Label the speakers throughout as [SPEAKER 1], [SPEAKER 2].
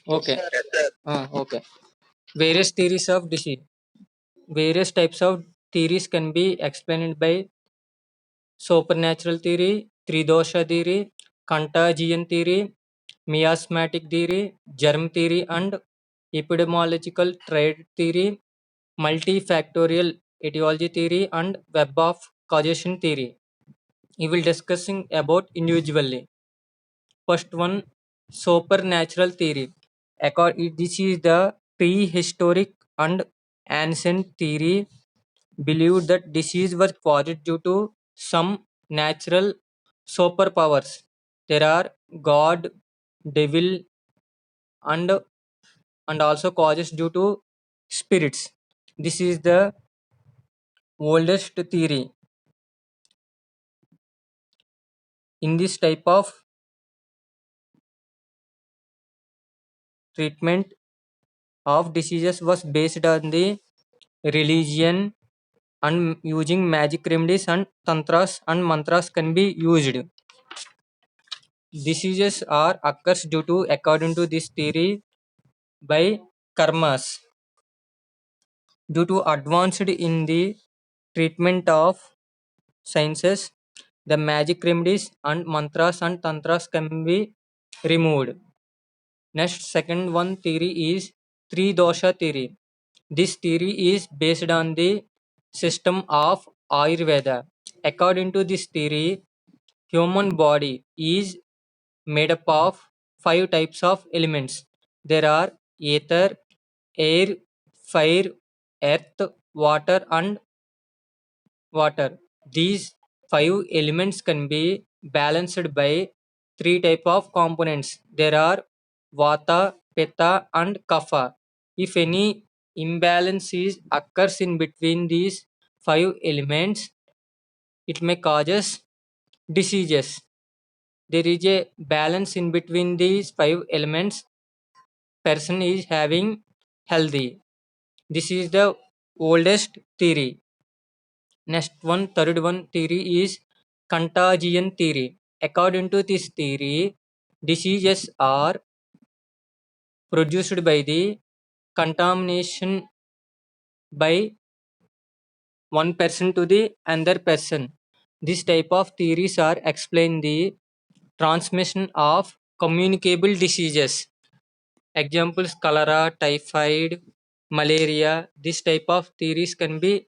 [SPEAKER 1] Okay. Okay. Various theories of disease. Various types of theories can be explained by supernatural theory, tridosha theory, contagion theory, miasmatic theory, germ theory, and epidemiological trade theory, multifactorial etiology theory, and web of causation theory. We will discussing about individually. First one, supernatural theory. This is the prehistoric and ancient theory believed that disease was caused due to some natural superpowers. There are God, devil, and also causes due to spirits. This is the oldest theory. In this type of treatment of diseases was based on the religion and using magic remedies and tantras and mantras can be used. Diseases are occurs due to according to this theory by karmas. Due to advanced in the treatment of sciences, the magic remedies and mantras and tantras can be removed. Next, second one theory is three dosha theory. This theory is based on the system of Ayurveda. According to this theory, human body is made up of five types of elements. There are ether, air, fire, earth, water, and water. These five elements can be balanced by three type of components. There are vata, pitta, and kapha. If any imbalance is occurs in between these five elements, it may causes diseases. There is a balance in between these five elements. Person is having healthy. This is the oldest theory. Next one, third one theory is contagion theory. According to this theory, diseases are produced by the contamination by one person to the another person. This type of theories are explain the transmission of communicable diseases. Examples cholera, typhoid, malaria. This type of theories can be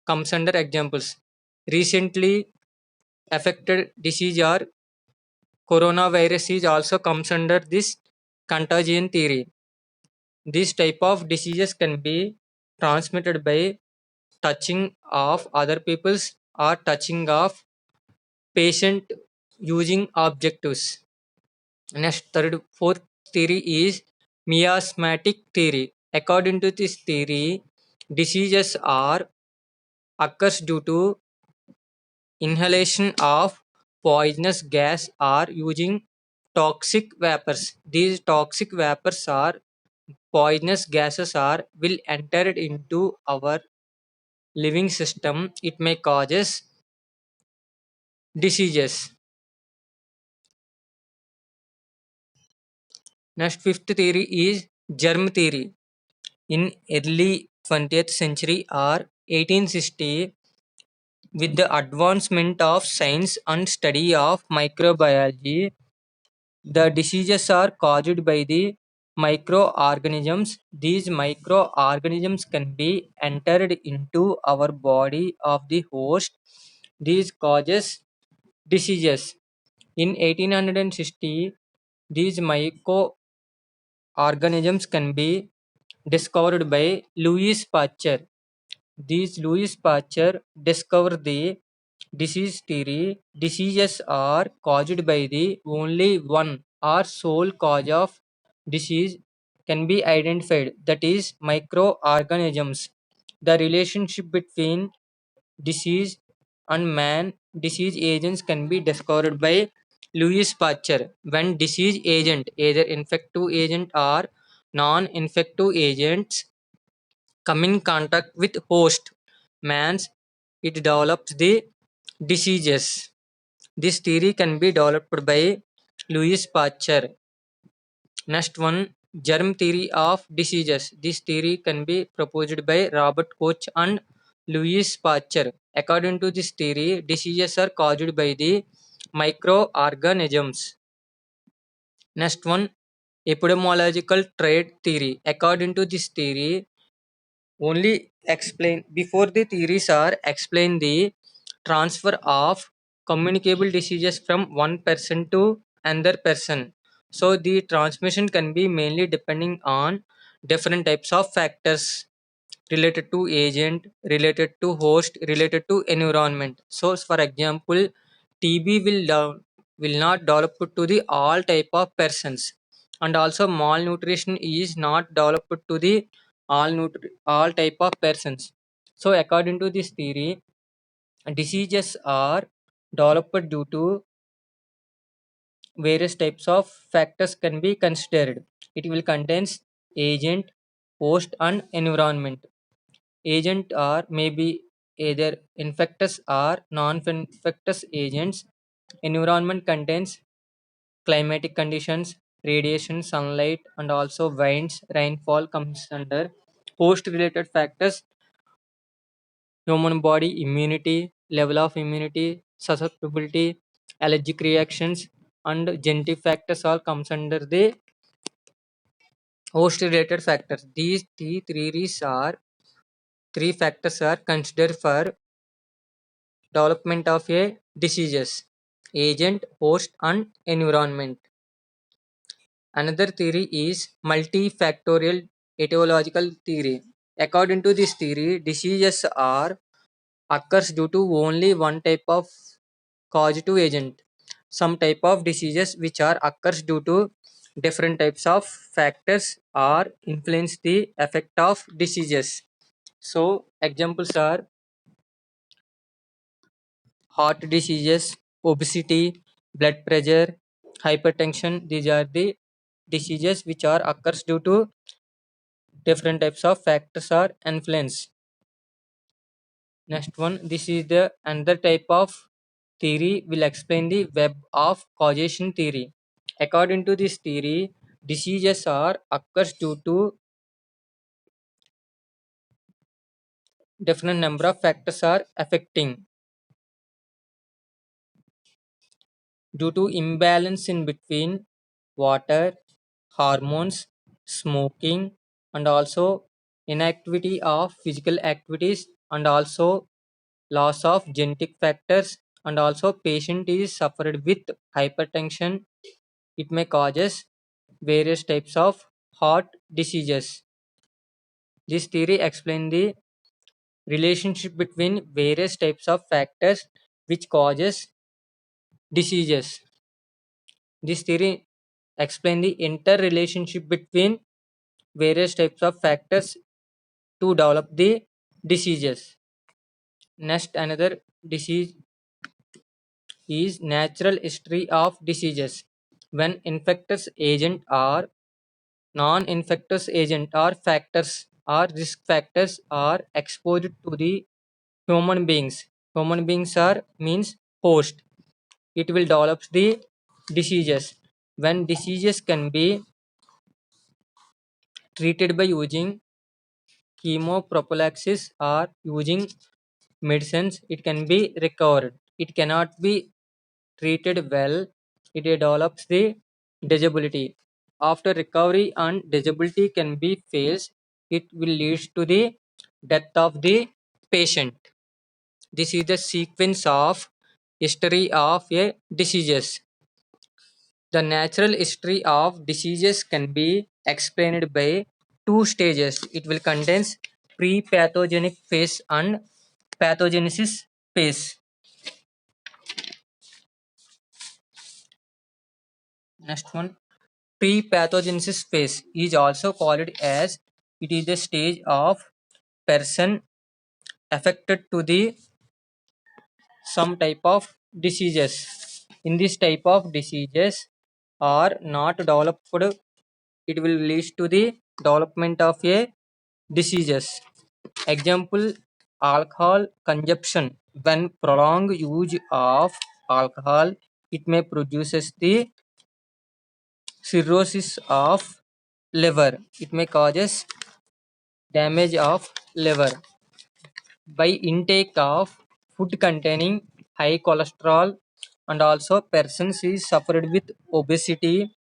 [SPEAKER 1] comes under examples. Recently affected disease or coronavirus is also comes under this contagion theory. This type of diseases can be transmitted by touching of other people's or touching of patient using objectives. Next, third, fourth theory is miasmatic theory. According to this theory, diseases are occurs due to inhalation of poisonous gas or using toxic vapors. These toxic vapors are poisonous gases are will enter into our living system. It may causes diseases. Next, fifth theory is germ theory. In early 20th century or 1860, with the advancement of science and study of microbiology, the diseases are caused by the microorganisms. These microorganisms can be entered into our body of the host. These causes diseases. In 1860, these microorganisms can be discovered by Louis Pasteur. These Louis Pasteur discovered the disease theory. Diseases are caused by the only one or sole cause of disease can be identified, that is microorganisms. The relationship between disease and man disease agents can be discovered by Louis Pasteur. When disease agent, either infective agent or non-infective agents, come in contact with host man's, it develops the diseases. This theory can be developed by Louis Pasteur. Next one, Germ theory of diseases. This theory can be proposed by Robert Koch and Louis Pasteur. According to this theory, diseases are caused by the microorganisms. Next one, epidemiological trade theory. According to this theory, only explain before the theories are explain the transfer of communicable diseases from one person to another person. So the transmission can be mainly depending on different types of factors related to agent, related to host, related to environment. So for example, TB will not develop to the all type of persons, and also malnutrition is not developed to the all type of persons. So according to this theory, diseases are developed due to various types of factors can be considered. It will contains agent, host and environment. Agent are maybe either infectious or non-infectious agents. Environment contains climatic conditions, radiation, sunlight, and also winds, rainfall comes under. Host related factors, human body immunity, level of immunity, susceptibility, allergic reactions, and genetic factors all comes under the host related factors. These three factors are considered for development of a diseases: agent, host, and environment. Another theory is multifactorial etiological theory. According to this theory, diseases are occurs due to only one type of causative agent. Some type of diseases which are occurs due to different types of factors or influence the effect of diseases. So examples are heart diseases, obesity, blood pressure, hypertension. These are the diseases which are occurs due to different types of factors or influence. Next one, this is the another type of theory will explain the web of causation theory. According to this theory, diseases are occurs due to different number of factors are affecting due to imbalance in between water, hormones, smoking, and also inactivity of physical activities, and also loss of genetic factors, and also patient is suffered with hypertension. It may causes various types of heart diseases. This theory explains the relationship between various types of factors which causes diseases. This theory explains the interrelationship between various types of factors to develop the diseases. Next, another disease is natural history of diseases. When infectious agent or non-infectious agent or factors or risk factors are exposed to the human beings. Human beings are means host. It will develop the diseases. When diseases can be treated by using chemoprophylaxis or using medicines, it can be recovered. It cannot be treated well, it develops the disability. After recovery and disability can be faced, it will lead to the death of the patient. This is the sequence of history of a diseases. The natural history of diseases can be explained by two stages. It will contains pre-pathogenic phase and pathogenesis phase. Next one, pre-pathogenesis phase is also called as it is the stage of person affected to the some type of diseases. In this type of diseases are not developed, it will lead to the development of a diseases. Example, alcohol consumption. When prolonged use of alcohol, it may produces the cirrhosis of liver. It may causes damage of liver by intake of food containing high cholesterol, and also persons is suffered with obesity,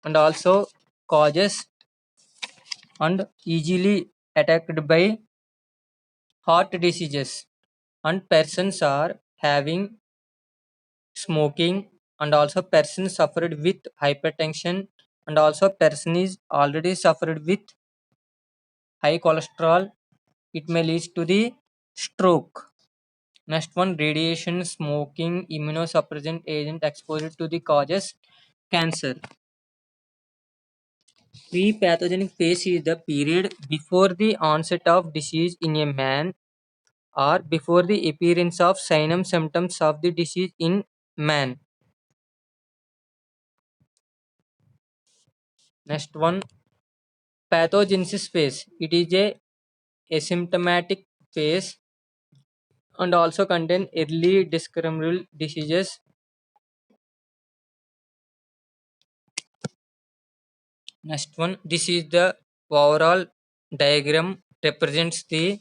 [SPEAKER 1] and also causes and easily attacked by heart diseases, and persons are having smoking, and also person suffered with hypertension, and also person is already suffered with high cholesterol, it may lead to the stroke. Next one, radiation, smoking, immunosuppressant agent exposure to the causes cancer. Pre-pathogenic phase is the period before the onset of disease in a man or before the appearance of signs symptoms of the disease in man. Next one, pathogenesis phase. It is a asymptomatic phase and also contain early discernible diseases. Next one, this is the overall diagram represents the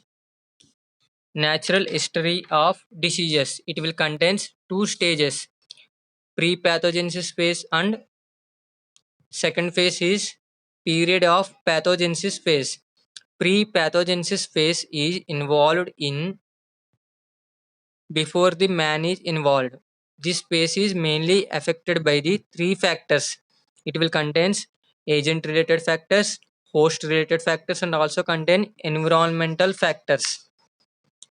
[SPEAKER 1] natural history of diseases. It will contains two stages, pre-pathogenesis phase and second phase is period of pathogenesis phase. Pre-pathogenesis phase is involved in before the man is involved. This phase is mainly affected by the three factors. It will contains agent related factors, host related factors, and also contain environmental factors.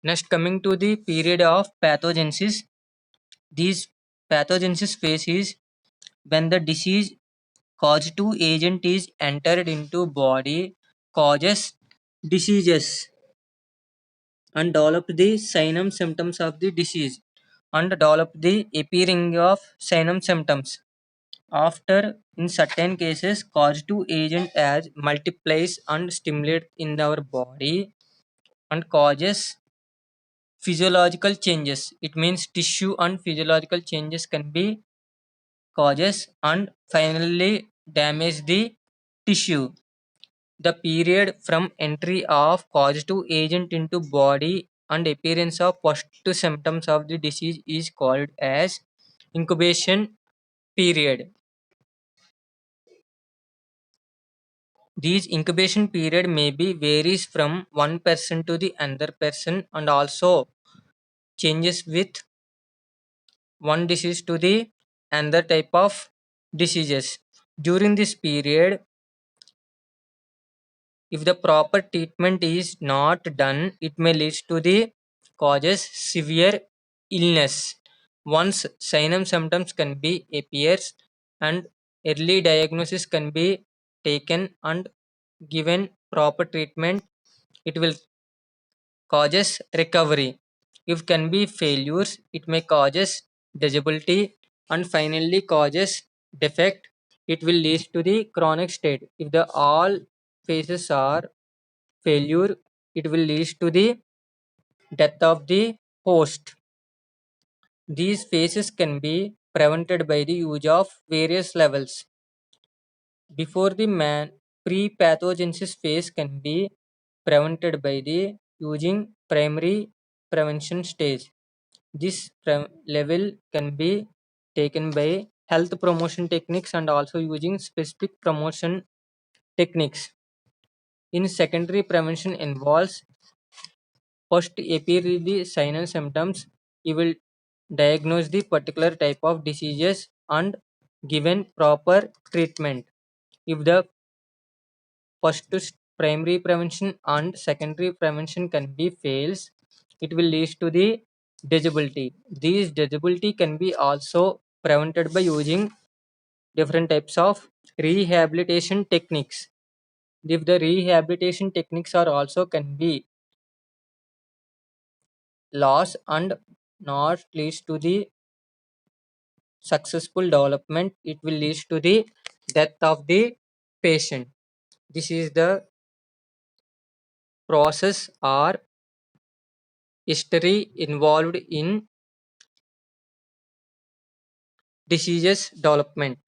[SPEAKER 1] Next, coming to the period of pathogenesis, this pathogenesis phase is when the disease caused to agent is entered into body, causes diseases, and develop the sign and symptoms of the disease, and develop the appearing of sign and symptoms. After, in certain cases, cause to agent as multiplies and stimulate in our body and causes physiological changes. It means tissue and physiological changes can be causes, and finally damage the tissue. The period from entry of causative agent into body and appearance of first symptoms of the disease is called as incubation period. These incubation period may be varies from one person to the another person, and also changes with one disease to the another type of diseases. During this period, if the proper treatment is not done, it may lead to the causes severe illness. Once sign and symptoms can be appears, and early diagnosis can be taken and given proper treatment, it will causes recovery. If can be failures, it may causes disability, and finally causes defect. It will lead to the chronic state. If the all phases are failure, it will lead to the death of the host. These phases can be prevented by the use of various levels. Before the man, pre-pathogenesis phase can be prevented by the using primary prevention stage. This level can be taken by health promotion techniques and also using specific promotion techniques. In secondary prevention involves first appear the sign and symptoms. He will diagnose the particular type of diseases and given proper treatment. If the primary prevention and secondary prevention can be fails, it will lead to the disability. These disability can be also prevented by using different types of rehabilitation techniques. If the rehabilitation techniques are also can be loss and not leads to the successful development, it will lead to the death of the patient. This is the process or history involved in diseases development.